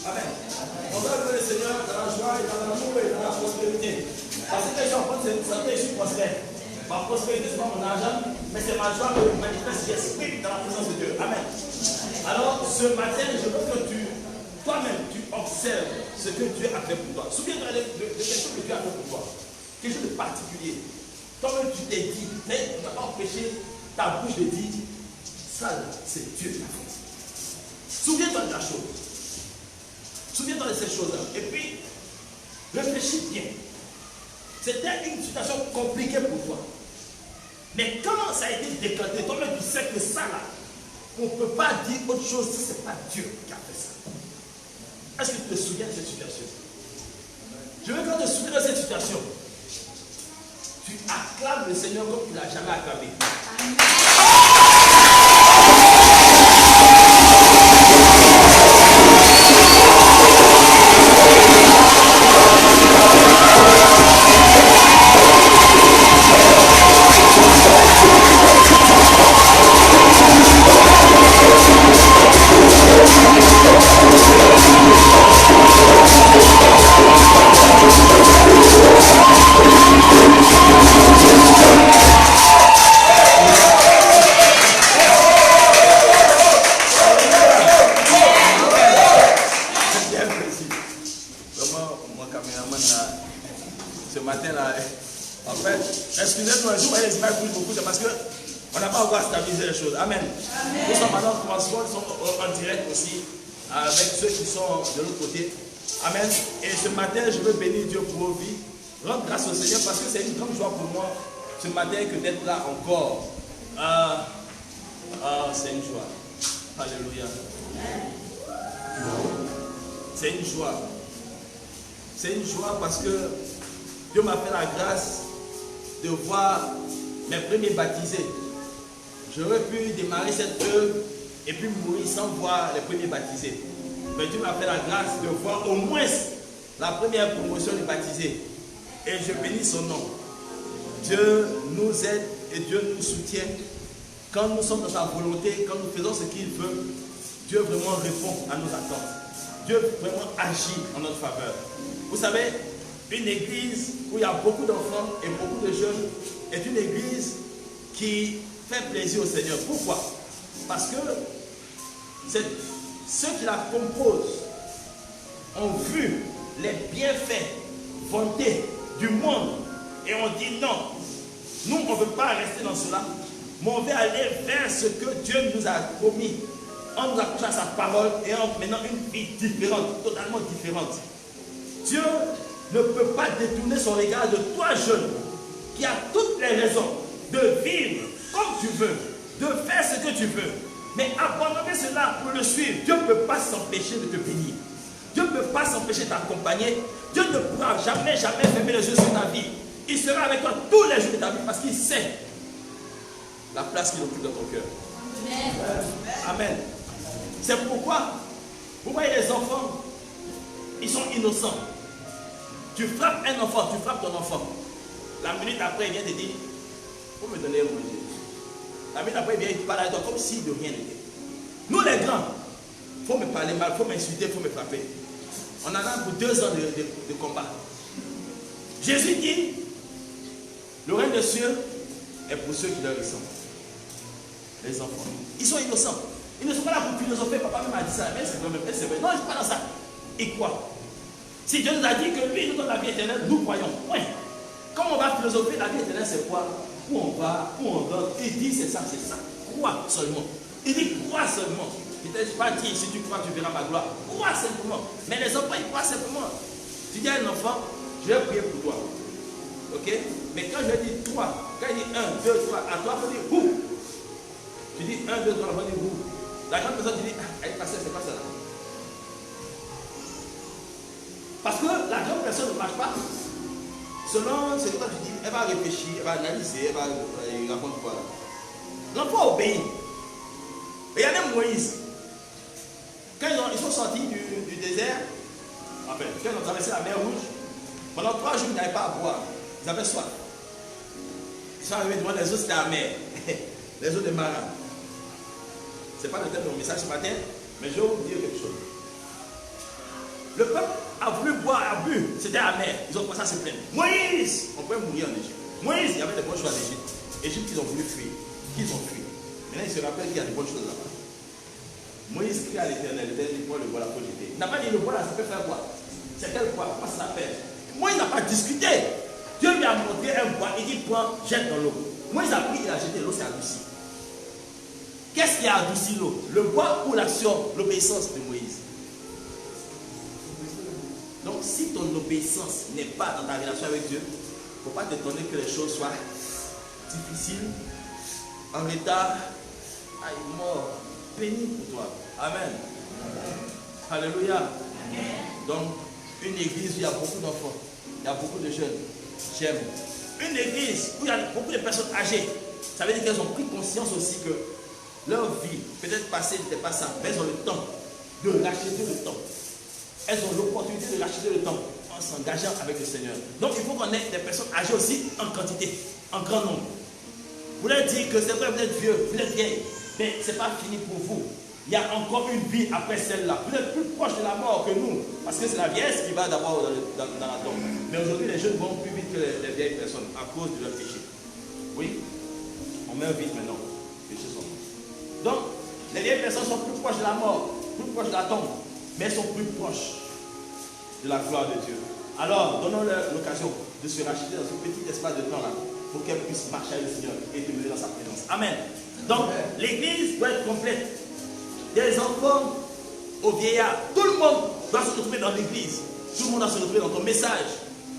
Amen. On va louer le Seigneur dans la joie et dans l'amour et dans la prospérité. Parce que les gens pensent que je suis prospère. Ma prospérité, ce n'est pas mon argent, mais c'est ma joie que je manifeste, j'exprime dans la présence de Dieu. Amen. Alors, ce matin, je veux que toi-même, tu observes ce que Dieu a fait pour toi. Souviens-toi de quelque chose que Dieu a fait pour toi. Quelque chose de particulier. Toi-même, tu t'es dit, mais tu n'as pas empêché ta bouche de dire, ça, c'est Dieu qui l'a fait. Souviens-toi de la chose. Souviens-toi de ces choses-là. Et puis, réfléchis bien. C'était une situation compliquée pour toi. Mais quand ça a été décanté, toi-même tu sais que ça là, on ne peut pas dire autre chose si ce n'est pas Dieu qui a fait ça. Est-ce que tu te souviens de cette situation? Je veux que tu te souviennes de cette situation. Tu acclames le Seigneur comme tu ne l'as jamais acclamé. Amen. Amen. Nous sommes maintenant en commencement, nous sommes en direct aussi avec ceux qui sont de l'autre côté. Amen. Et ce matin, je veux bénir Dieu pour vos vies. Rendre grâce au Seigneur parce que c'est une grande joie pour moi ce matin que d'être là encore. C'est une joie. Alléluia. C'est une joie. C'est une joie parce que Dieu m'a fait la grâce de voir mes premiers baptisés. J'aurais pu démarrer cette œuvre et puis mourir sans voir les premiers baptisés. Mais Dieu m'a fait la grâce de voir au moins la première promotion des baptisés. Et je bénis son nom. Dieu nous aide et Dieu nous soutient. Quand nous sommes dans sa volonté, quand nous faisons ce qu'il veut, Dieu vraiment répond à nos attentes. Dieu vraiment agit en notre faveur. Vous savez, une église où il y a beaucoup d'enfants et beaucoup de jeunes est une église qui fait plaisir au Seigneur. Pourquoi? Parce que ceux qui la composent ont vu les bienfaits vantés du monde et on dit non, nous on ne veut pas rester dans cela, mais on veut aller vers ce que Dieu nous a promis en nous accrochant à sa parole et en menant une vie différente, totalement différente. Dieu ne peut pas détourner son regard de toi jeune qui a toutes les raisons de vivre comme tu veux, de faire ce que tu veux, mais abandonner cela pour le suivre. Dieu ne peut pas s'empêcher de te bénir. Dieu ne peut pas s'empêcher de t'accompagner. Dieu ne pourra jamais fermer les yeux sur ta vie. Il sera avec toi tous les jours de ta vie parce qu'il sait la place qu'il occupe dans ton cœur. Amen. Amen. C'est pourquoi vous voyez les enfants, ils sont innocents. Tu frappes un enfant, tu frappes ton enfant. La minute après, il vient te dire, il faut me donner à manger. La minute après, il vient, il parle à toi comme si de rien n'était. Nous les grands, il faut me parler mal, il faut m'insulter, il faut me frapper. On en a pour 2 ans de combat. Jésus dit, le règne des cieux est pour ceux qui leur ressemblent. Les enfants. Ils sont innocents. Ils ne sont pas là pour philosopher. Papa m'a dit ça, mais c'est vrai, c'est vrai. Non, je ne suis pas dans ça. Et quoi? Si Dieu nous a dit que lui nous donne la vie éternelle, nous croyons. Oui. Comme on va philosopher, la vie éternelle, c'est quoi? Où on va, où on va. Il dit c'est ça, c'est ça. Crois seulement. Il dit crois seulement. Il ne t'a pas dit si tu crois, tu verras ma gloire. Crois simplement. Mais les enfants, ils croient simplement. Tu dis à un enfant, je vais prier pour toi. Ok? Mais quand je dis 3, quand il dit 1, 2, 3, à toi, il faut dire où? Tu dis 1, 2, 3, il faut dire où? La grande personne, tu dis, elle est passée, c'est pas ça là. Parce que la grande personne ne marche pas selon ce que toi tu dis. Elle va réfléchir, elle va analyser, elle va raconter quoi là. L'enfant obéit. Et il y a même Moïse. Quand ils sont sortis du désert, enfin, quand ils ont traversé la mer Rouge, pendant 3 jours, ils n'avaient pas à boire. Ils avaient soif. Ils sont arrivés devant les eaux, c'était la mer. Les eaux de Mara. Ce n'est pas le thème de mon message ce matin, mais je vais vous dire quelque chose. Le peuple a voulu boire, a bu, c'était amer. Ils ont commencé à se plaindre. Moïse, on pouvait mourir en Égypte. Moïse, il y avait des bonnes choses en Égypte. Égypte, ils ont voulu fuir. Ils ont fui. Maintenant, ils se rappellent qu'il y a des bonnes choses là-bas. Moïse crie à l'Éternel, l'Éternel dit, prends le bois là, faut jeter. Il n'a pas dit le bois là, ça peut faire quoi? C'est quel bois? Pourquoi ça s'appelle? Moïse n'a pas discuté. Dieu lui a montré un bois, il dit, prends, jette dans l'eau. Moïse a pris, il a jeté, l'eau s'est adoucie. Qu'est-ce qui a adouci l'eau? Le bois ou l'action, l'obéissance de Moïse? Donc, si ton obéissance n'est pas dans ta relation avec Dieu, il ne faut pas t'étonner que les choses soient difficiles, en retard, mort, pénible pour toi. Amen. Alléluia. Donc, une église où il y a beaucoup d'enfants, il y a beaucoup de jeunes, j'aime. Une église où il y a beaucoup de personnes âgées, ça veut dire qu'elles ont pris conscience aussi que leur vie, peut-être passée, n'était pas ça, mais elles ont le temps de racheter le temps. Elles ont l'opportunité de racheter le temps en s'engageant avec le Seigneur. Donc il faut qu'on ait des personnes âgées aussi en quantité, en grand nombre. Vous leur dites que c'est vrai, vous êtes vieux, vous êtes vieille, mais ce n'est pas fini pour vous. Il y a encore une vie après celle-là. Vous êtes plus proche de la mort que nous, parce que c'est la vieillesse qui va d'abord dans la tombe. Mais aujourd'hui, les jeunes vont plus vite que les vieilles personnes à cause de leur péché. Oui, on meurt vite maintenant. Péché sont morts. Donc, les vieilles personnes sont plus proches de la mort, plus proches de la tombe, mais elles sont plus proches de la gloire de Dieu. Alors, donnons-leur l'occasion de se racheter dans ce petit espace de temps-là pour qu'elles puissent marcher avec le Seigneur et demeurer dans sa présence. Amen. Donc, l'église doit être complète. Des enfants aux vieillards. Tout le monde doit se retrouver dans l'église. Tout le monde doit se retrouver dans ton message.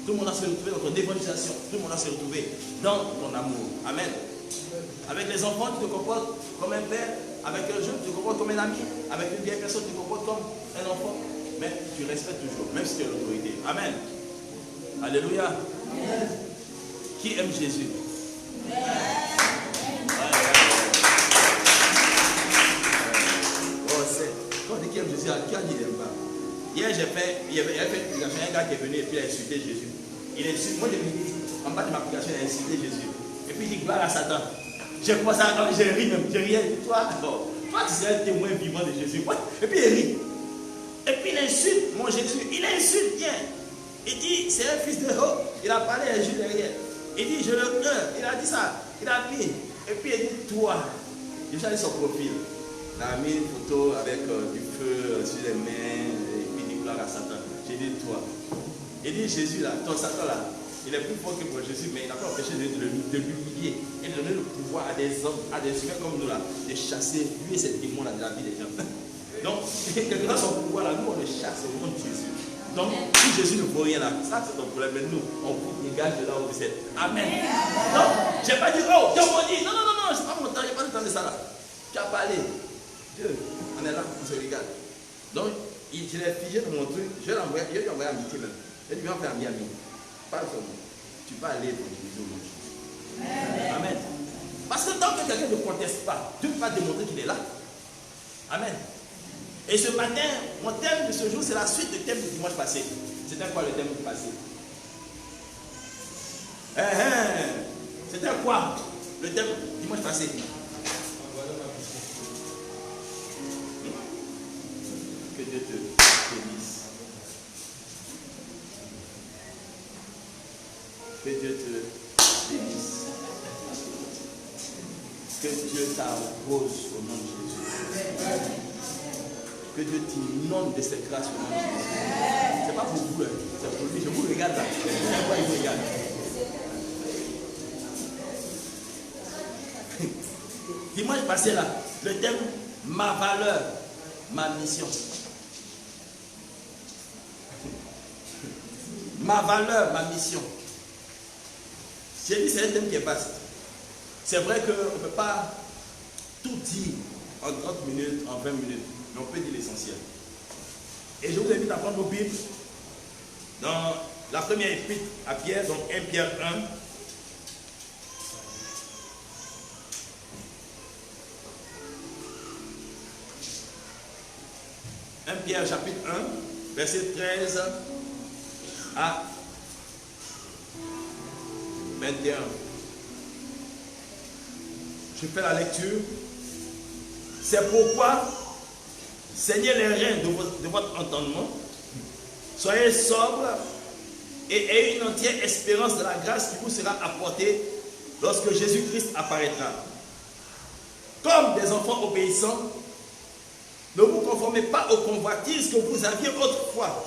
Tout le monde doit se retrouver dans ton évangélisation. Tout le monde doit se retrouver dans ton amour. Amen. Avec les enfants, tu te comportes comme un père. Avec un jeune, tu te comportes comme un ami. Avec une vieille personne, tu te comportes comme un enfant. Mais tu respectes toujours, même si tu as l'autorité. Amen. Alléluia. Amen. Qui aime Jésus? Quand on dit qui aime Jésus, qui a dit qu'il n'aime pas? Hier, il y avait un gars qui est venu et puis il a insulté Jésus. Il insulte, moi j'ai dit, en bas de ma application, il a insulté Jésus. Et puis il dit gloire à Satan. J'ai commencé à j'ai ri même, j'ai rien. Toi, tu serais un témoin vivant de Jésus. Et puis il rit. Et puis il insulte mon Jésus. Il insulte bien. Il dit, c'est un fils de haut. Il a parlé à Jésus derrière. Il dit, je le hais. Il a dit ça. Il a mis. Et puis il dit, toi. J'ai changé son profil. Il a mis une photo avec du feu sur les mains. Et puis il dit, gloire à Satan. J'ai dit, toi. Il dit, Jésus là, ton Satan là, il est plus fort que pour Jésus, mais il n'a pas empêché de l'humilier et de donner le pouvoir à des hommes, à des humains comme nous là, de chasser lui et ces démons là de la vie des gens. Donc, quelqu'un a son pouvoir là, nous on le chasse au nom de Jésus. Donc, si Jésus ne vaut rien là, ça c'est ton problème, mais nous, on vous dégage de là où vous êtes. Amen. Donc, je n'ai pas dit, oh, Dieu m'a dit, non, c'est pas mon temps, il n'y a pas le temps de ça là. Tu as parlé. Dieu, on est là, on se regarde. Donc, je l'ai figé dans mon truc, je lui ai envoyé à Mickey même. Je lui ai envoyé à Miami. Parle sur moi. Tu vas aller pour l'église au nom de Jésus. Amen. Parce que tant que quelqu'un ne conteste pas, Dieu va démontrer qu'il est là. Amen. Et ce matin, mon thème de ce jour, c'est la suite du thème du dimanche passé. C'était quoi le thème du passé? C'était quoi le thème du dimanche passé? Que Dieu te bénisse. Que Dieu te bénisse. Que Dieu t'arrose au nom de Jésus. Que Dieu t'inonde de cette grâce au nom de Jésus. Ce n'est pas pour vous, c'est pour lui. Je vous regarde là. Pourquoi il vous regarde? Dimanche passé là, le thème ma valeur, ma mission. Ma valeur, ma mission. J'ai dit, c'est un thème qui est vaste. C'est vrai qu'on ne peut pas tout dire en 30 minutes, en 20 minutes, mais on peut dire l'essentiel. Et je vous invite à prendre vos Bibles dans la première épître à Pierre, donc 1 Pierre 1. Pierre chapitre 1, verset 13 à 21. Je fais la lecture. C'est pourquoi saignez les reins de votre entendement soyez sobres et ayez une entière espérance de la grâce qui vous sera apportée lorsque Jésus-Christ apparaîtra. Comme des enfants obéissants, ne vous conformez pas aux convoitises que vous aviez autrefois,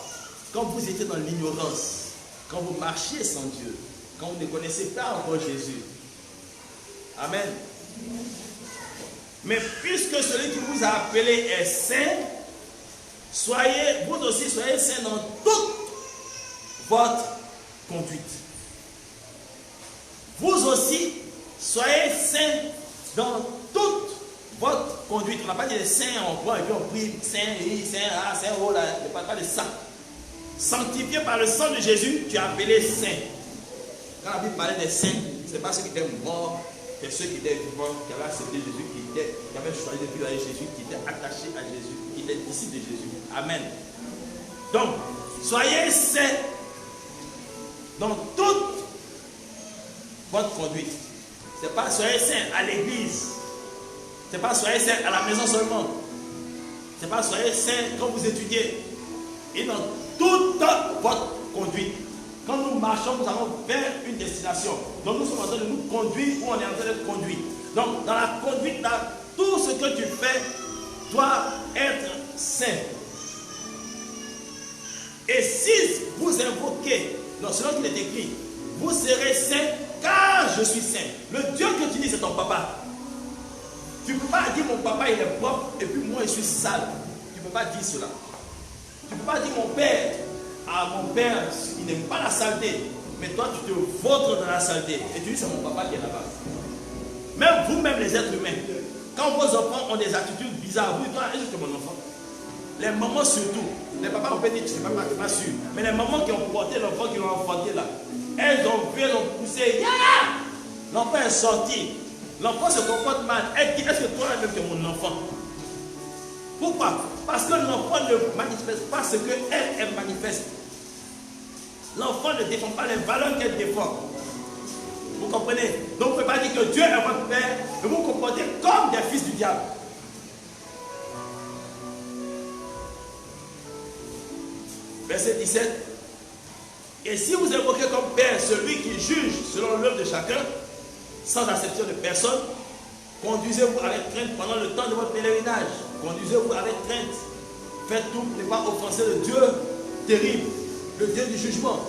quand vous étiez dans l'ignorance, quand vous marchiez sans Dieu, quand vous ne connaissez pas encore Jésus. Amen. Mais puisque celui qui vous a appelé est saint, vous aussi soyez saints dans toute votre conduite. Vous aussi soyez saints dans toute votre conduite. On n'a pas dit les saints, on prend et puis on prie saint, oh là, ne parle pas de ça. Sanctifié par le sang de Jésus, tu es appelé saint. Quand la Bible parlait des saints, ce n'est pas ceux qui étaient morts, c'est ceux qui étaient vivants, qui avaient accepté Jésus, qui avaient choisi de vivre avec Jésus, qui étaient attachés à Jésus, qui étaient disciples de Jésus. Amen. Donc, soyez saints dans toute votre conduite. Ce n'est pas soyez saints à l'église. Ce n'est pas soyez saints à la maison seulement. Ce n'est pas soyez saints quand vous étudiez. Et dans toute votre conduite. Quand nous marchons, nous allons vers une destination. Donc nous sommes en train de nous conduire ou on est en train d'être conduit. Donc dans la conduite, là, tout ce que tu fais doit être saint. Et si vous invoquez, non, selon qu'il est écrit, vous serez saint car je suis saint. Le Dieu que tu dis, c'est ton papa. Tu ne peux pas dire mon papa il est propre et puis moi je suis sale. Tu ne peux pas dire cela. Tu ne peux pas dire mon père. Ah, mon père, il n'aime pas la saleté. Mais toi, tu te vautres dans la saleté. Et tu dis, c'est mon papa qui est là-bas. Même vous-même, les êtres humains, quand vos enfants ont des attitudes bizarres, vous dites, toi, est-ce que mon enfant? Les mamans surtout. Les papas, on peut dire, tu n'es pas sûr. Mais les mamans qui ont porté l'enfant, qui l'ont enfanté là, elles ont vu, elles ont poussé. Yeah! L'enfant est sorti. L'enfant se comporte mal. Elle dit, est-ce que toi-même tu es mon enfant? Pourquoi? Parce que l'enfant ne manifeste pas ce qu'elle manifeste. L'enfant ne défend pas les valeurs qu'elle défend. Vous comprenez? Donc vous ne pouvez pas dire que Dieu est votre père, mais vous vous comportez comme des fils du diable. Verset 17. Et si vous évoquez comme père celui qui juge selon l'œuvre de chacun, sans acception de personne, conduisez-vous avec crainte pendant le temps de votre pèlerinage. Conduisez-vous avec crainte. Faites tout pour ne pas offenser le Dieu terrible, le Dieu du jugement.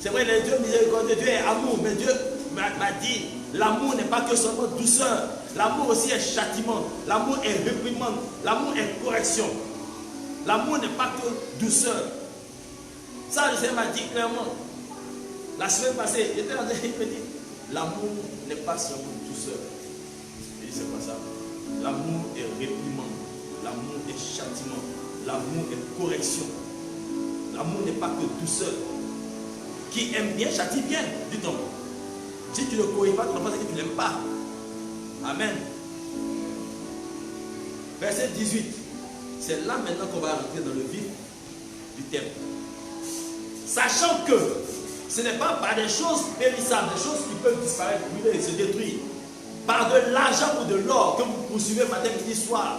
C'est vrai, le Dieu miséricordieux, Dieu est amour, mais Dieu m'a dit, l'amour n'est pas que seulement douceur. L'amour aussi est châtiment. L'amour est réprimande. L'amour est correction. L'amour n'est pas que douceur. Ça, le Seigneur m'a dit clairement. La semaine passée, j'étais en train de me dire, l'amour n'est pas seulement douceur. Et c'est pas ça. L'amour est réprimande. L'amour est châtiment. L'amour est correction. L'amour n'est pas que douceur. Qui aime bien, châtie bien, dit-on. Si tu ne corriges pas ton enfant, c'est que tu ne l'aimes pas. Amen. Verset 18. C'est là maintenant qu'on va rentrer dans le vif du thème. Sachant que ce n'est pas par des choses périssables, des choses qui peuvent disparaître, brûler et se détruire, par de l'argent ou de l'or que vous poursuivez matin, midi, soir,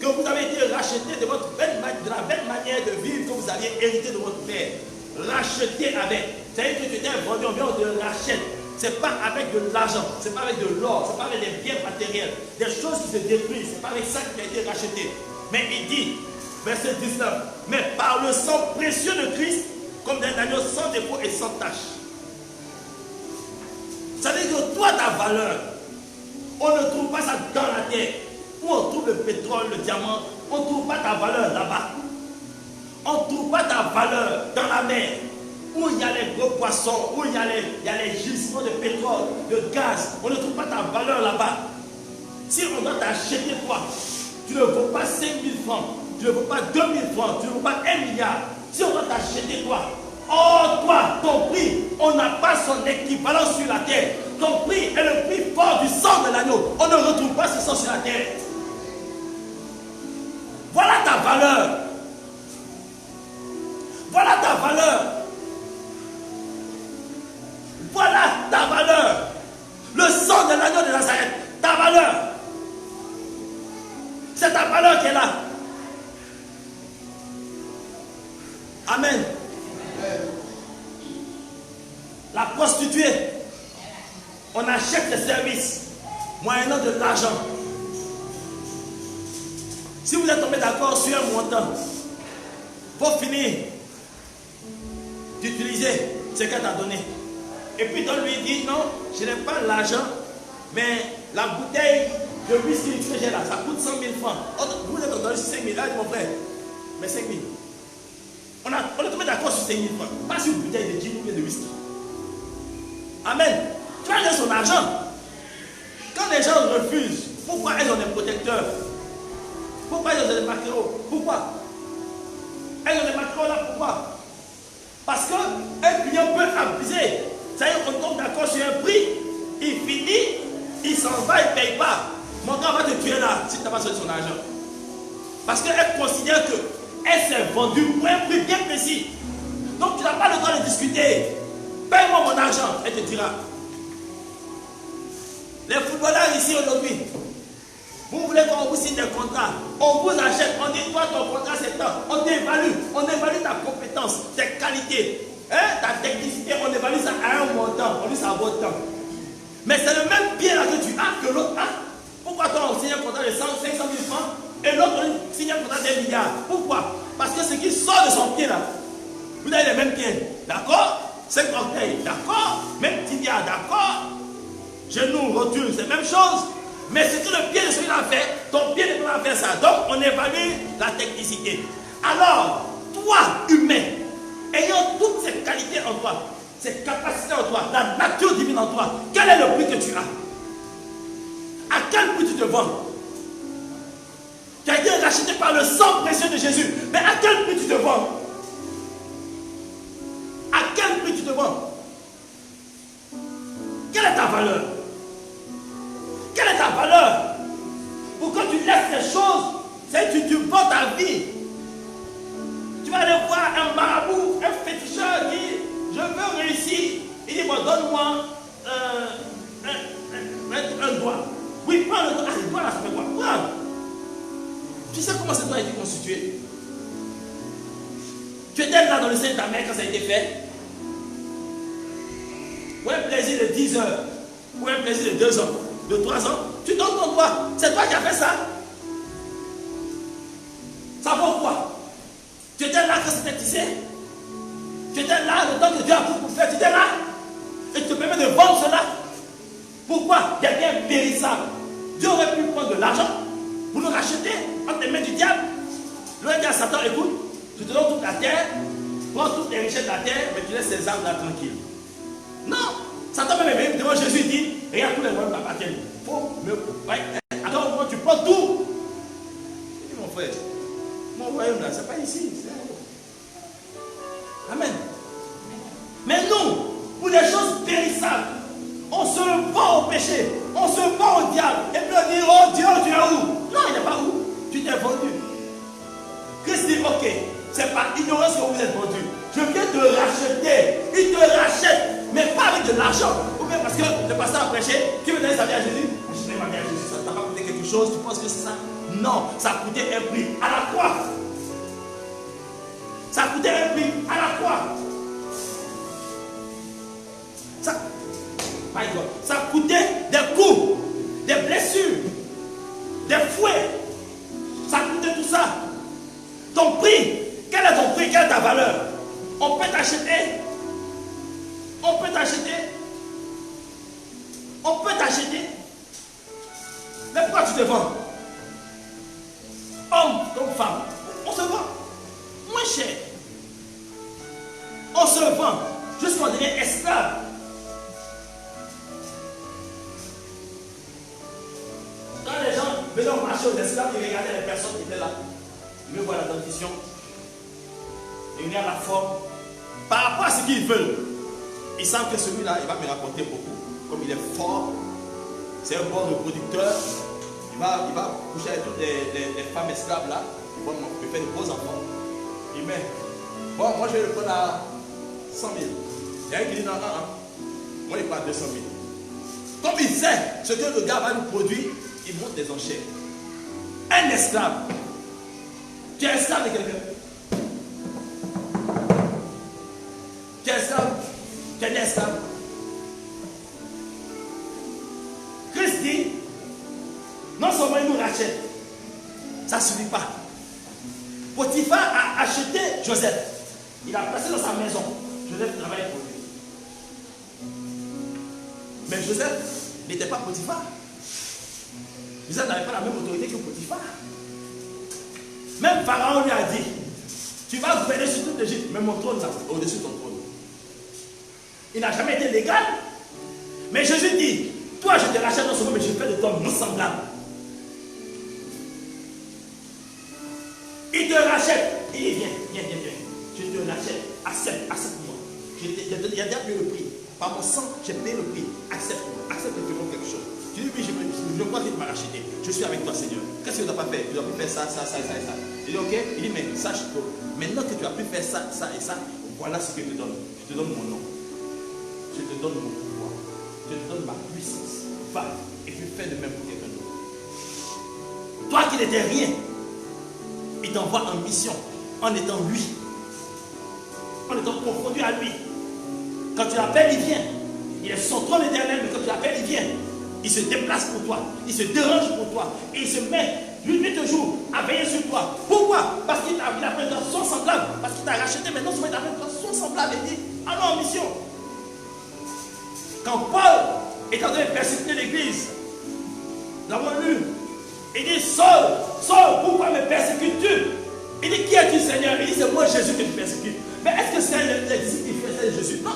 que vous avez été racheté de la belle manière de vivre que vous aviez hérité de votre père. Racheté avec. C'est-à-dire que tu étais vendu, on te rachète. Ce n'est pas avec de l'argent, ce n'est pas avec de l'or, ce n'est pas avec des biens matériels, des choses qui se détruisent, ce n'est pas avec ça qui a été racheté. Mais il dit, verset 19, mais par le sang précieux de Christ, comme d'un agneau sans défaut et sans tache. Ça veut dire que toi, ta valeur, on ne trouve pas ça dans la terre. Où on trouve le pétrole, le diamant, on ne trouve pas ta valeur là-bas. On ne trouve pas ta valeur dans la mer, où il y a les gros poissons, où il y a les gisements de pétrole, de gaz. On ne trouve pas ta valeur là-bas. Si on doit t'acheter toi, tu ne vaux pas 5 000 francs, tu ne vaux pas 2 000 francs, tu ne vaux pas 1 milliard. Si on doit t'acheter toi, oh toi, ton prix, on n'a pas son équivalent sur la terre. Ton prix est le prix fort du sang de l'agneau. On ne retrouve pas ce sang sur la terre. Voilà ta valeur. Voilà ta valeur. Voilà ta valeur. Le sang de l'agneau de Nazareth. Ta valeur. C'est ta valeur qui est là. Amen. La prostituée, on achète des services moyennant de l'argent. Si vous êtes tombé d'accord sur un montant, il faut finir d'utiliser ce qu'elle t'a donné. Et puis donc lui dit non, je n'ai pas l'argent, mais la bouteille de whisky que j'ai là, ça coûte 100 000 francs. Vous êtes donné 5 000, là, mon frère, mais 5 000. On est tombé d'accord sur 5 000 francs, pas sur une bouteille de gin ou de whisky. Amen. Tu vas donner son argent. Quand les gens refusent, pourquoi elles ont des protecteurs? Pourquoi elles ont des maquereaux? Pourquoi? Elles ont des maquereaux là, pourquoi? Parce qu'un client peut abuser. C'est-à-dire qu'on tombe d'accord sur un prix, il finit, il s'en va, il ne paye pas. Mon gars va te tuer là, si tu n'as pas donné son argent. Parce qu'elle considère qu'elle s'est vendue pour un prix bien précis. Donc tu n'as pas le droit de discuter. Paye-moi mon argent, elle te dira. Les footballeurs ici aujourd'hui, vous voulez qu'on vous signe des contrats, on vous achète, on dit toi ton contrat c'est tant, on évalue ta compétence, tes qualités, ta technicité, on évalue ça à un montant, on dit ça vaut tant. Mais c'est le même pied là que tu as que l'autre a. Pourquoi toi on signe un contrat de 500 000 francs et l'autre on signe un contrat d'1 milliard? Pourquoi? Parce que ce qui sort de son pied là, vous avez les mêmes pieds, d'accord? 5 orteils, d'accord? Même tibia, d'accord? Genou, rotule, c'est la même chose. Mais ce que le pied de celui-là a fait, ton pied ne peut pas faire ça. Donc, on évalue la technicité. Alors, toi, humain, ayant toutes ces qualités en toi, ces capacités en toi, la nature divine en toi, quel est le prix que tu as? À quel prix tu te vends? Tu as été racheté par le sang précieux de Jésus. Mais à quel prix tu te vends? À quel prix tu te vends? Quelle est ta valeur? Quelle est ta valeur? Pourquoi tu laisses ces choses? C'est que tu vends ta vie. Tu vas aller voir un marabout, un féticheur qui dit je veux réussir. Il dit bon, donne-moi un doigt. Oui, prends le doigt. Ah, le doigt là, ça fait quoi? Prends. Tu sais comment ce doigt a été constitué? Tu étais là dans le sein de ta mère quand ça a été fait? Ou un plaisir de 10 heures, ou un plaisir de 2 ans, de 3 ans, tu donnes ton doigt. C'est toi qui as fait ça. Ça vaut quoi? Tu étais là quand c'était tissé. Tu étais là le temps que Dieu a pour faire. Tu étais là. Et tu te permets de vendre cela. Pourquoi? Il y a bien périssable. Dieu aurait pu prendre de l'argent pour le racheter entre les mains du diable. L'autre dit à Satan, écoute, je te donne toute la terre, prends toutes les richesses de la terre, mais tu laisses ces âmes là tranquilles. Non, Satan même est venu devant Jésus, il dit, regarde tous les royaumes t'appartiennent. Faut me... Ouais. Alors tu prends tout. Il dit, mon frère, mon royaume là, c'est pas ici. Amen. Mais nous, pour les choses périssables, on se vend au péché, on se vend au diable. Et puis on dit, oh Dieu, tu es où? Non, il n'est pas où. Tu t'es vendu. Christ dit, ok, c'est par ignorance que vous êtes vendu. Je viens te racheter. Il te rachète. Mais pas avec de l'argent. Ou bien parce que le pasteur a prêché, tu veux donner sa vie à Jésus? Je donne ma vie à Jésus, ça ne t'a pas coûté quelque chose, tu penses que c'est ça? Non, ça a coûté un prix à la croix. Ça a coûté un prix à la croix. Ça a coûté des coups, des blessures, des fouets. Ça a coûté tout ça. Ton prix, quel est ton prix? Quelle est ta valeur? On peut t'acheter. On peut t'acheter. On peut t'acheter. Mais pourquoi tu te vends? Homme comme femme, on se vend moins cher. On se vend jusqu'à devenir esclave. Quand les gens venaient au marché aux esclaves, ils regardaient les personnes qui étaient là. Ils veulent voir la dentition. Ils regardent la forme. Par rapport à ce qu'ils veulent, ils savent que celui-là, il va me rapporter beaucoup. Comme il est fort, c'est un bon reproducteur. Il va coucher avec toutes les femmes esclaves là. Bon, il fait de beaux enfants. Il met. Bon, moi je vais le prendre à 100 000. Il y a un qui dit non. Moi il prend à 200 000. Comme il sait ce que le gars va nous produire, il monte des enchères. Un esclave. Tu es esclave de quelqu'un. dernier esclave. Christ dit, non seulement il nous rachète, ça ne suffit pas. Potiphar a acheté Joseph. Il a placé dans sa maison. Joseph travaillait pour lui. Mais Joseph n'était pas Potiphar. Joseph n'avait pas la même autorité que Potiphar. Même Pharaon lui a dit, tu vas gouverner sur toute l'Égypte, mais mon trône là, au-dessus de ton trône. Il n'a jamais été légal. Mais Jésus dit, toi je te rachète dans ce monde, mais je fais de toi mon semblable. Il te rachète. Il dit, viens. Je te rachète. Accepte-moi. Il a déjà payé le prix. Par mon sang, j'ai payé le prix. Accepte-moi. Accepte de te faire quelque chose. Tu dis, oui, je crois qu'il m'a racheté. Je suis avec toi, Seigneur. Qu'est-ce que tu ne dois pas faire? Tu dois plus faire ça. Il dit, ok. Il dit, mais sache que maintenant que tu as pu faire ça et ça, voilà ce que je te donne. Je te donne mon nom. Je te donne mon pouvoir. Je te donne ma puissance. Va et puis fais de même pour quelqu'un d'autre. Toi qui n'étais rien, il t'envoie en mission en étant lui, en étant confondu à lui. Quand tu l'appelles, il vient. Il est son trône éternel, mais quand tu l'appelles, il vient. Il se déplace pour toi, il se dérange pour toi, et il se met nuit et jour à veiller sur toi. Pourquoi? Parce qu'il a fait de son semblable, parce qu'il t'a racheté, mais non seulement il a fait de son semblable, et dit, allons en mission. Quand Paul est en train de persécuter l'église, nous avons lu, il dit, Saul, pourquoi me persécutes-tu? Il dit, qui es-tu, Seigneur? Il dit, c'est moi Jésus que tu persécutes. Mais est-ce que c'est les disciples qui faisaient Jésus? Non.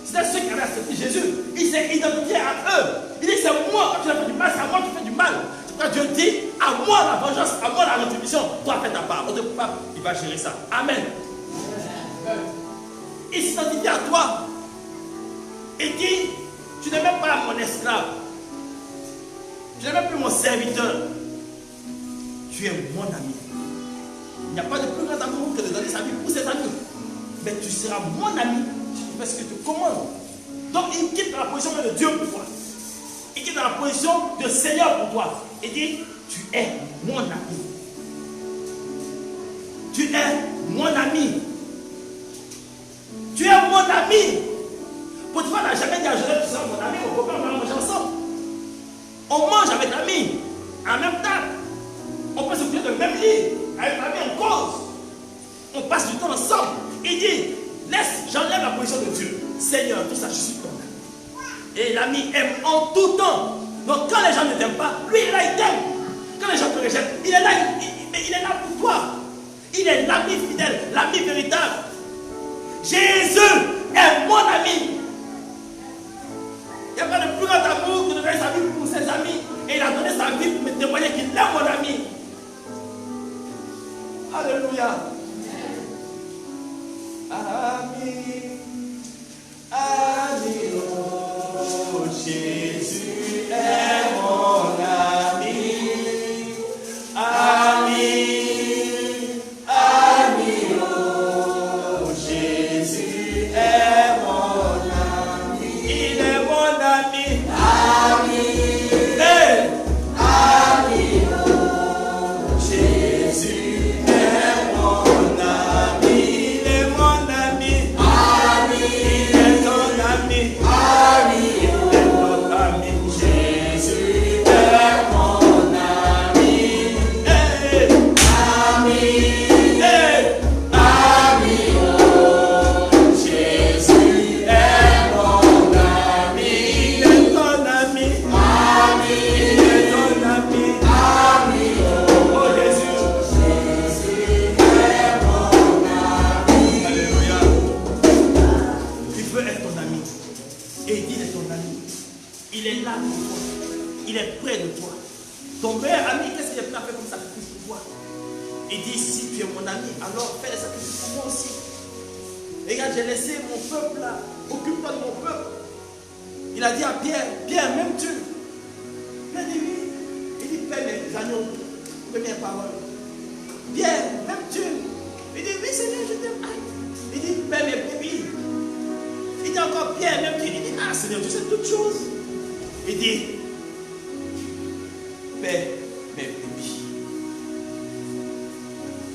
C'était ceux qui avaient accepté Jésus. Il s'est identifié à eux. Il dit, c'est moi, quand tu as fait du mal, c'est à moi que tu fais du mal. C'est quand Dieu dit, à moi la vengeance, à moi la rétribution, toi fais ta part. Autre part, il va gérer ça. Amen. Il s'identifie à toi. Il dit, tu n'es même pas mon esclave. Tu n'es même plus mon serviteur. Tu es mon ami. Il n'y a pas de plus grand amour que de donner sa vie pour ses amis. Mais tu seras mon ami si tu fais ce que tu commandes. Donc il quitte la position de Dieu pour toi. Il quitte la position de Seigneur pour toi. Il dit, tu es mon ami. Tu es mon ami. Tu es mon ami. Potiphar n'a jamais dit à Joseph, tu seras mon ami, on va manger ensemble. On mange avec l'ami, en même temps. On peut se coucher dans le même lit, avec l'ami en cause. On passe du temps ensemble. Il dit, j'enlève la position de Dieu. Seigneur, tout ça, je suis ton ami. Et l'ami aime en tout temps. Donc quand les gens ne t'aiment pas, lui il est là, il t'aime. Quand les gens te rejettent, il est là, il est là pour toi. Il est l'ami fidèle, l'ami véritable. Jésus est mon ami. Il n'y a pas de plus grand amour que de donner sa vie pour ses amis. Et il a donné sa vie pour me témoigner qu'il est mon ami. Alléluia. Ami, ami, oh Jésus est mon ami. Ami, ami, oh Jésus est mon ami. Il est mon ami. Ami, hey. Ami, oh Jésus est mon ami. Il est mon ami. Ami, il est ton ami. Ami, il est ton ami. Jésus est mon ami. Hey. Ami, hey. Ami, oh Jésus est mon ami. Il est ton ami. Ami, il est ton ami. Ami, oh Jésus. Jésus est mon ami. Alléluia. Il veut être ton ami. Et il est ton ami. Il est là pour toi. Il est près de toi. Ton meilleur ami, qu'est-ce qu'il est prêt à faire comme sacrifice pour toi? Il dit, si tu es mon ami, alors fais les sacrifices pour moi aussi. Regarde, j'ai laissé mon peuple là. Occupe-toi de mon peuple. Il a dit à Pierre, Pierre, m'aimes-tu? Pierre dit oui. Il dit, paie mes agneaux, paie mes paroles. Pierre, m'aimes-tu? Il dit, oui Seigneur, je t'aime. Il dit, paie mes brebis. Il dit encore, Pierre, m'aimes-tu? Il dit, ah Seigneur, tu sais toutes choses. Il dit, paie mes brebis.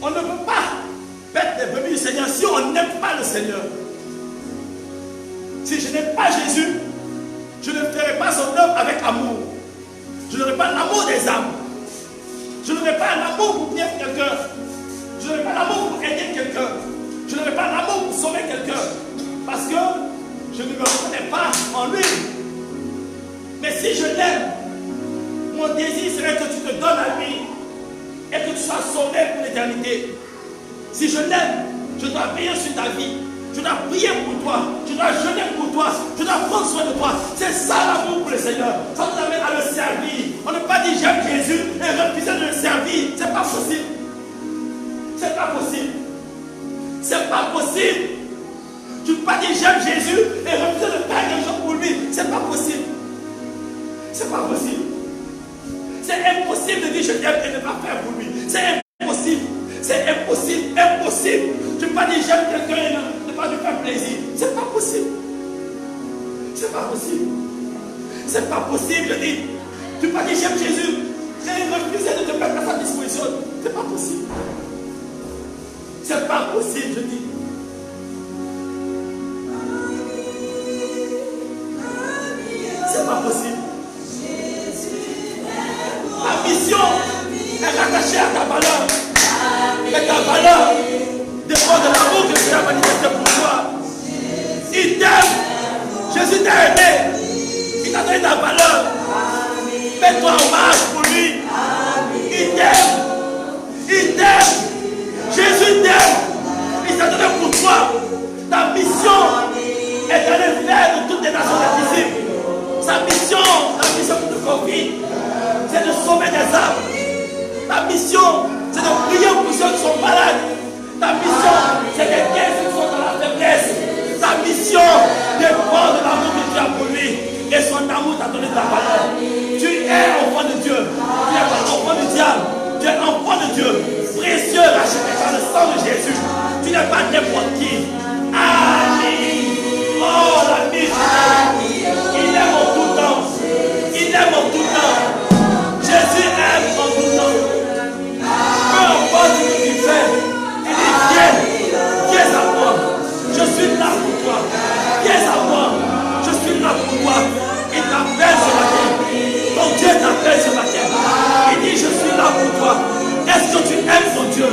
On ne peut pas paître les brebis du Seigneur si on n'aime pas le Seigneur. Si je n'aime pas Jésus, je ne ferai pas son œuvre avec amour. Je n'aurai pas l'amour des âmes. Je n'aurai pas l'amour pour bien quelqu'un. Je n'aurai pas l'amour pour aider quelqu'un. Je n'aurai pas l'amour pour sauver quelqu'un. Parce que je ne me reconnais pas en lui. Mais si je l'aime, mon désir serait que tu te donnes à lui et que tu sois sauvé pour l'éternité. Si je l'aime, je dois veiller sur ta vie. Je dois prier pour toi. Je dois jeûner pour toi. Je dois prendre soin de toi. C'est ça l'amour pour le Seigneur. Ça nous amène à le servir. On ne peut pas dire j'aime Jésus et refuser de le servir. C'est pas possible. C'est pas possible. C'est pas possible. Tu ne peux pas dire j'aime Jésus et refuser de faire quelque chose pour lui. C'est pas possible. C'est pas possible. C'est impossible de dire je t'aime et de ne pas faire pour lui. C'est impossible. C'est impossible. Impossible. Tu ne peux pas dire j'aime quelqu'un et ne pas lui faire plaisir. C'est pas possible. C'est pas possible. C'est pas possible. Je dis, tu ne peux pas dire j'aime Jésus et refuser de te mettre à sa disposition. C'est pas possible. C'est pas possible, je dis. C'est pas possible. Ta mission est rattachée à ta valeur. Et ta valeur dépend de l'amour que tu as manifesté pour toi. Il t'aime. Jésus t'a aimé. Il t'a donné ta valeur. Fais-toi hommage pour lui. Il t'aime. Il t'aime. Jésus t'aime. Il t'a donné pour toi. Ta mission est d'aller faire de toutes les nations des disciples. Sa mission, la mission que tu confie, c'est de sauver des âmes. Ta mission, c'est de prier pour ceux qui sont malades. Ta mission, c'est de guérir ceux qui sont dans la faiblesse. Ta mission dépend de l'amour que tu as pour lui. Et son amour t'a donné ta valeur. Tu es enfant de Dieu. Tu n'es pas enfant du diable. Tu es enfant de Dieu. Précieux, racheté par le sang de Jésus. Tu n'es pas n'importe qui. Amen. Oh, la mise. Il aime en tout temps. Il aime en tout temps. Jésus aime en tout temps. Peu importe ce que tu fais, il dit viens à moi. Je suis là pour toi. Viens à moi. Je suis là pour toi. Il t'appelle ce matin. Ton Dieu t'appelle ce matin. Il dit je suis là pour toi. Est-ce que tu aimes ton Dieu?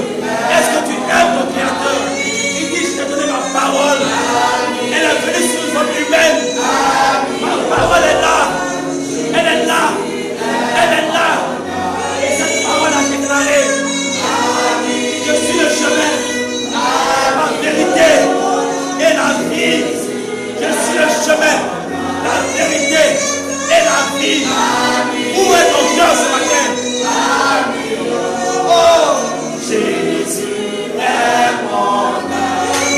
Est-ce que tu aimes ton Créateur? Il dit je t'ai donné ma parole. Elle est venue sur une forme humaine. Ma parole est là. Elle est là. Elle est là. Et cette parole a déclaré. Je suis le chemin, la vérité et la vie. Je suis le chemin, la vérité et la vie. Où est ton cœur ce matin? Oh, Jésus est mon ami.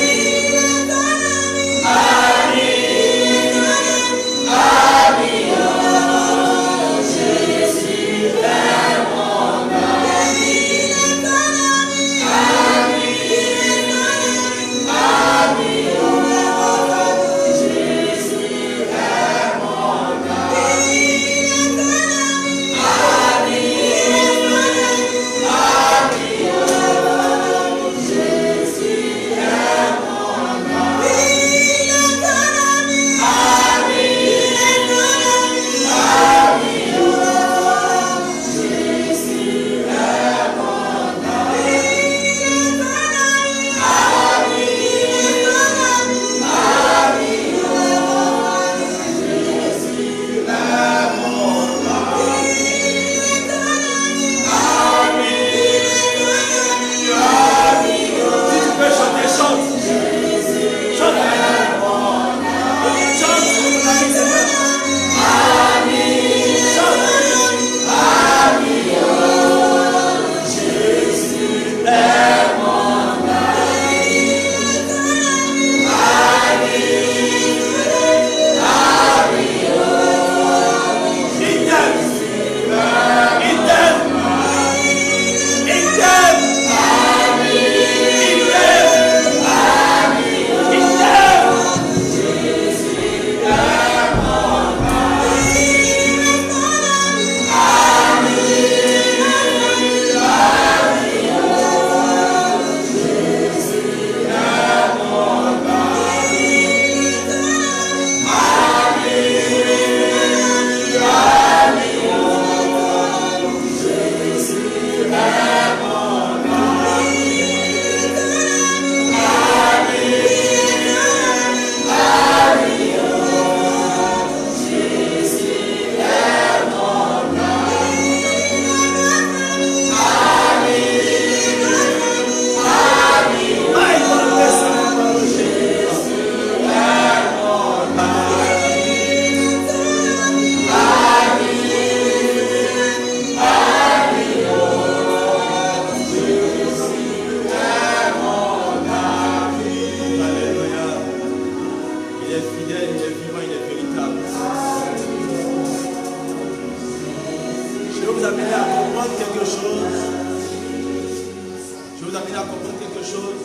amené à comprendre quelque chose.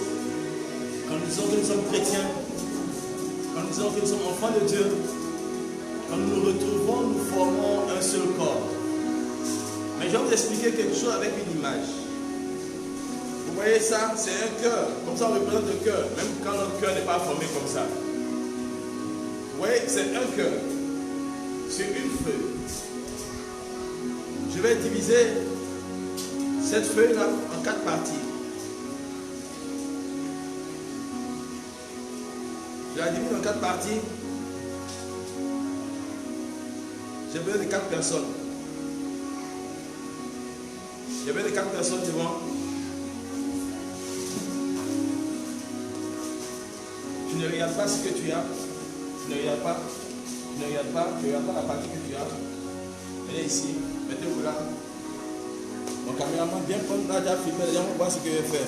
Quand nous disons que nous sommes chrétiens, quand nous disons que nous sommes enfants de Dieu, quand nous nous retrouvons, nous formons un seul corps. Mais je vais vous expliquer quelque chose avec une image. Vous voyez ça, c'est un cœur. Comme ça, on représente le cœur, même quand notre cœur n'est pas formé comme ça. Vous voyez, c'est un cœur. C'est une feuille. Je vais diviser cette feuille-là en 4 parties. Je la divise en 4 parties. J'ai besoin de 4 personnes. J'ai besoin de 4 personnes devant. Tu ne regardes pas ce que tu as. Tu ne regardes pas. Tu ne regardes pas. Tu ne regardes pas la partie que tu as. Venez ici. Mettez-vous là. Mon caméraman vient prendre là, déjà filmé. Déjà, on va voir ce que je vais faire.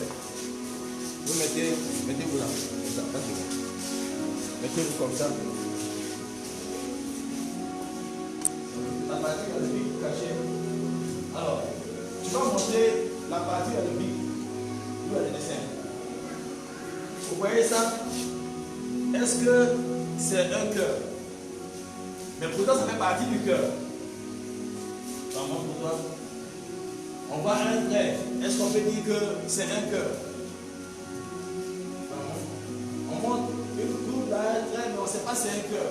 Vous mettez-vous là. Mettez-vous comme ça. La partie dans le bic caché. Alors, tu vas montrer la partie dans le bic. Où est le dessin? Vous voyez ça? Est-ce que c'est un cœur? Mais pourtant, ça fait partie du cœur. Ça montre pour toi. On voit un trait. Est-ce qu'on peut dire que c'est un cœur? On montre une coupe là, un trait, mais on ne sait pas si c'est un cœur.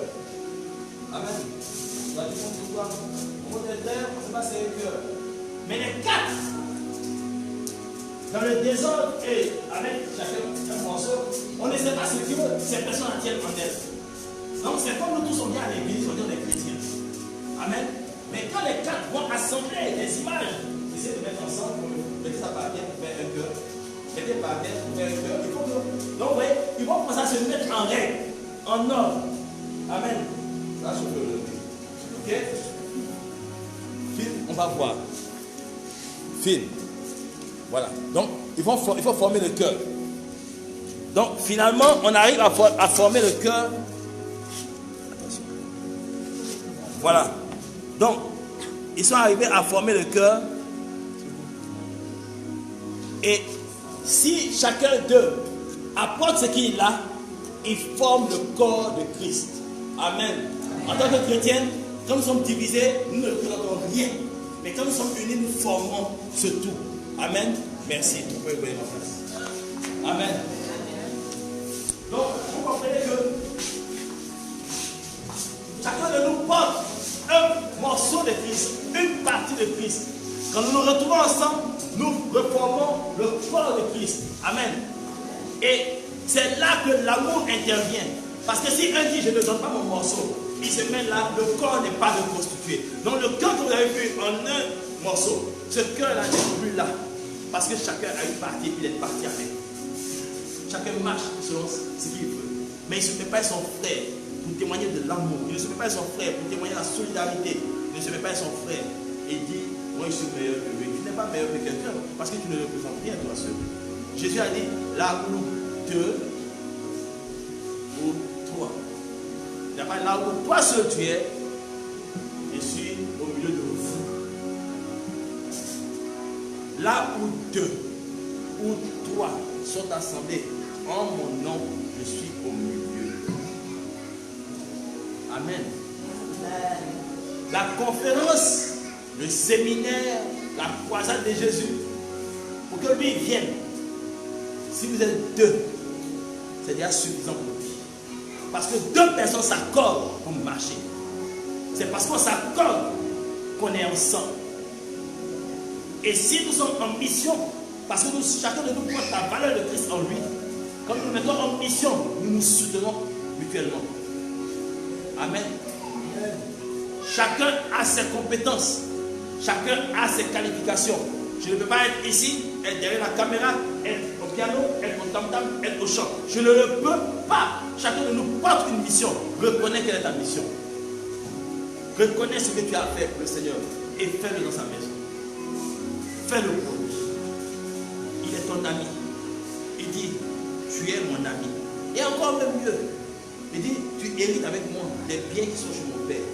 Amen. Là, tu montres pour toi. On montre un trait, on ne sait pas si c'est un cœur. Mais les 4, dans le désordre et avec chacun un morceau, on ne sait pas ce que ces personnes tiennent en elles. Donc c'est comme nous tous on vient à l'église, on dit on est chrétiens. Amen. Mais quand les 4 vont assembler des images, ils essaient de mettre ensemble, mettez ça par terre pour faire un cœur, mettez par terre pour faire un cœur. Donc vous voyez, ils vont commencer à se mettre en règle, en ordre. Amen. Là je peux le lever. Ok? Film, on va voir. Film. Voilà. Donc, il faut former le cœur. Donc, finalement, on arrive à former le cœur. Voilà. Donc, ils sont arrivés à former le cœur. Et si chacun d'eux apporte ce qu'il a, il forme le corps de Christ. Amen. En tant que chrétiens, quand nous sommes divisés, nous ne représentons rien. Mais quand nous sommes unis, nous formons ce tout. Amen. Merci. Vous pouvez voyer ma place. Amen. Donc, vous comprenez que chacun de nous porte un morceau de Christ, une partie de Christ. Quand nous nous retrouvons ensemble, nous reformons le corps de Christ. Amen. Et c'est là que l'amour intervient. Parce que si un dit je ne donne pas mon morceau, il se met là, le corps n'est pas reconstitué. Donc le cœur que vous avez vu en un morceau, ce cœur-là n'est plus là. Parce que chacun a une partie, il est parti avec. Chacun marche selon ce qu'il veut. Mais il ne se met pas son frère pour témoigner de l'amour. Il ne se met pas son frère pour témoigner de la solidarité. Il ne se met pas son frère et dit, moi je suis meilleur que lui. Tu n'es pas meilleur que quelqu'un parce que tu ne représentes rien toi seul. Jésus a dit, là où deux ou trois. Il n'y a pas là où toi seul tu es, je suis au milieu de vous. Là où deux ou trois sont assemblés en mon nom, je suis au milieu. Amen. La conférence, le séminaire, la croisade de Jésus, pour que lui vienne, si vous êtes deux, c'est déjà suffisant pour lui. Parce que deux personnes s'accordent pour marcher. C'est parce qu'on s'accorde qu'on est ensemble. Et si nous sommes en mission, parce que chacun de nous porte la valeur de Christ en lui, quand nous nous mettons en mission, nous nous soutenons mutuellement. Amen. Chacun a ses compétences. Chacun a ses qualifications. Je ne peux pas être ici, être derrière la caméra, être au piano, être au tam-tam, être au chant. Je ne le peux pas. Chacun de nous porte une mission. Reconnais quelle est ta mission. Reconnais ce que tu as fait pour le Seigneur et fais-le dans sa maison. Fais-le pour lui. Il est ton ami. Il dit, tu es mon ami. Et encore même mieux, il dit, tu hérites avec moi des biens qui sont chez mon Père.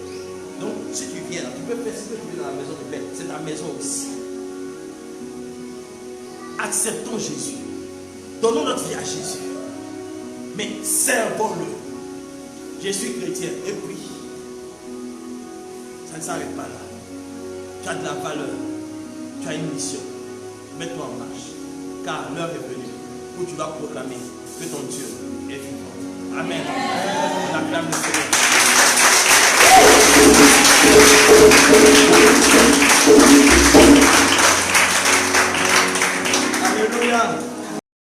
Donc, si tu viens là, tu peux faire ce que tu veux dans la maison du Père. C'est ta maison aussi. Acceptons Jésus. Donnons notre vie à Jésus. Mais servons-le. Je suis chrétien. Et puis, ça ne s'arrête pas là. Tu as de la valeur. Tu as une mission. Mets-toi en marche. Car l'heure est venue où tu vas proclamer que ton Dieu est vivant. Amen. On acclame le Seigneur.